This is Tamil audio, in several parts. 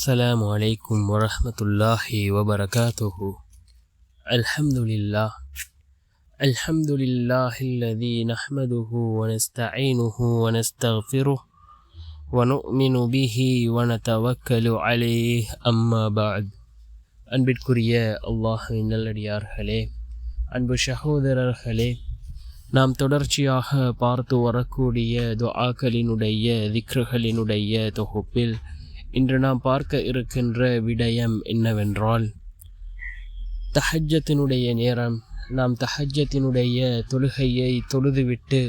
السلام عليكم ورحمة الله وبركاته. الحمد لله الذي نحمده ونستعينه ونستغفره ونؤمن به ونتوكل عليه أما بعد. அன்பிற்குரிய அல்லாஹ்வின் நல்லடியார்களே, அன்பு சகோதரர்களே, நாம் தொடர்ச்சியாக பார்த்து வரக்கூடிய துஆக்களினுடைய திக்ருகளினுடைய தொகுப்பில் இன்று நாம் பார்க்க இருக்கின்ற விடயம் என்னவென்றால், தஹஜ்ஜத்தினுடைய நேரம். நாம் தஹஜ்ஜத்தினுடைய தொழுகையை தொழுதுவிட்டு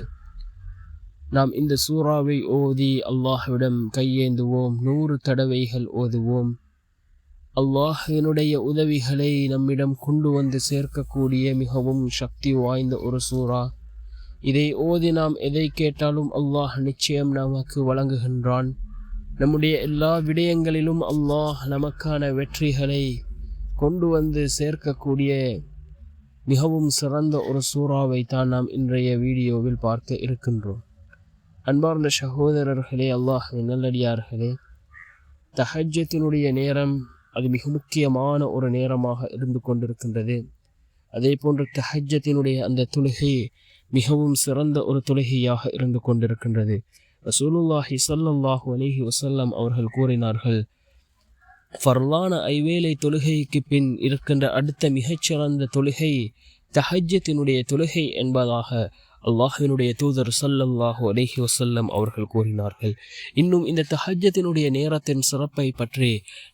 நாம் இந்த சூறாவை ஓதி அல்லாஹ்விடம் கையேந்துவோம். 100 தடவைகள் ஓதுவோம். அல்லாஹ்வினுடைய உதவிகளை நம்மிடம் கொண்டு வந்து சேர்க்கக்கூடிய மிகவும் சக்தி வாய்ந்த ஒரு சூறா. இதை ஓதி நாம் எதை கேட்டாலும் அல்லாஹ் நிச்சயம் நமக்கு வழங்குகின்றான். நம்முடைய எல்லா விடயங்களிலும் அல்லாஹ் நமக்கான வெற்றிகளை கொண்டு வந்து சேர்க்கக்கூடிய மிகவும் சிறந்த ஒரு சூறாவை தான் நாம் இன்றைய வீடியோவில் பார்க்க இருக்கின்றோம். அன்பார்ந்த சகோதரர்களே, அல்லாஹ்வின் நல்லடியார்களே, தஹஜ்ஜத்தினுடைய நேரம் அது மிக முக்கியமான ஒரு நேரமாக இருந்து கொண்டிருக்கின்றது. அதே போன்று தஹஜ்ஜத்தினுடைய அந்த தொழுகை மிகவும் சிறந்த ஒரு தொழுகையாக இருந்து கொண்டிருக்கின்றது. ரசூலுல்லாஹி ஸல்லல்லாஹு அலைஹி வஸல்லம் அவர்கள் கூறினார்கள், ஃபர்லான ஐவேளை தொழுகைக்கு பின் இருக்கின்ற அடுத்த மிகச்சிறந்த தொழுகை தஹஜ்ஜத்தினுடைய தொழுகை என்பதாக அல்லாஹ்வினுடைய தூதர் ஸல்லல்லாஹு அலைஹி வஸல்லம் அவர்கள் கூறினார்கள். இன்னும் இந்த தஹஜ்ஜத்தினுடைய நேரத்தின் சிறப்பை பற்றி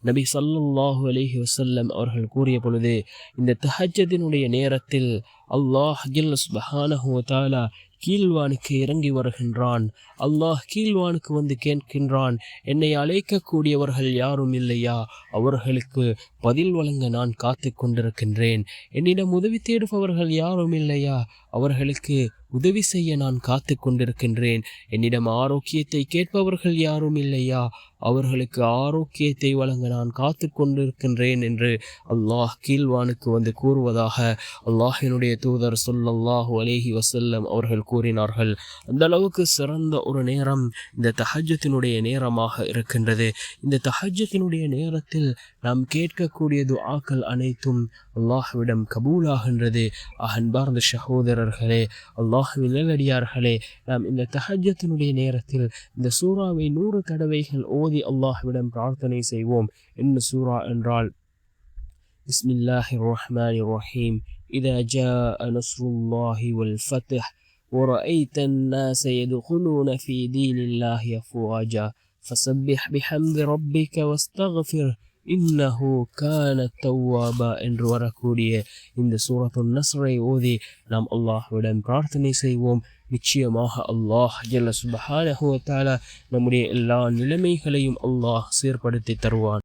நபி ஸல்லல்லாஹு அலைஹி வஸல்லம் அவர்கள் கூறிய பொழுது, இந்த தஹஜ்ஜத்தினுடைய நேரத்தில் அல்லாஹ் ஜல்ல சுப்ஹானஹு வ தஆலா கீழ்வானுக்கு இறங்கி வருகின்றான். அல்லாஹ் கீழ்வானுக்கு வந்து கேட்கின்றான், என்னை அழைக்கக்கூடியவர்கள் யாரும் இல்லையா? அவர்களுக்கு பதில் வழங்க நான் காத்து கொண்டிருக்கின்றேன். என்னிடம் உதவி தேடுபவர்கள் யாரும் இல்லையா? அவர்களுக்கு உதவி செய்ய நான் காத்து கொண்டிருக்கின்றேன். என்னிடம் ஆரோக்கியத்தை கேட்பவர்கள் யாரும் இல்லையா? அவர்களுக்கு ஆரோக்கியத்தை வழங்க நான் காத்து கொண்டிருக்கின்றேன் என்று அல்லாஹ் கீழ்வானுக்கு வந்து கூறுவதாக அல்லாஹினுடைய தூதர் ஸல்லல்லாஹு அலைஹி வஸல்லம் அவர்கள் கூறினார்கள். அந்த அளவுக்கு சிறந்த ஒரு நேரம் இந்த தஹஜ்ஜத்தினுடைய நேரமாக இருக்கின்றது. இந்த தஹஜ்ஜத்தினுடைய நேரத்தில் நாம் கேட்கக்கூடிய துஆக்கள் அனைத்தும் அல்லாஹ்விடம் கபூலாகின்றது. அன்பார்ந்த சகோதரர்களே, அல்லாஹ்வின் நல்லடியார்களே, நாம் இந்த தஹஜ்ஜத்தினுடைய நேரத்தில் இந்த சூறாவை 100 தடவைகள் ஓதி அல்லாஹ்விடம் பிரார்த்தனை செய்வோம். என்ன சூரா என்றால், பிஸ்மில்லாஹிர் ரஹ்மானிர் ரஹீம். இதா ஜாஅ நஸ்ருல்லாஹி வல் ஃபத்ஹ் ورأيت الناس يدخلون في دين الله أفواجا فسبح بحمد ربك واستغفر إنه كان توابا என்று வரக்கூடிய இந்த சூரத்துன் நஸ்ரை ஓதி நாம் அல்லாஹ்விடம் பிரார்த்தனை செய்வோம். நிச்சயமாக அல்லாஹ் ஜல்ல சுப்ஹானஹு வ தஆலா நம்முடைய எல்லா நிலைமைகளையும் அல்லாஹ் சீர்படுத்தி தருவான்.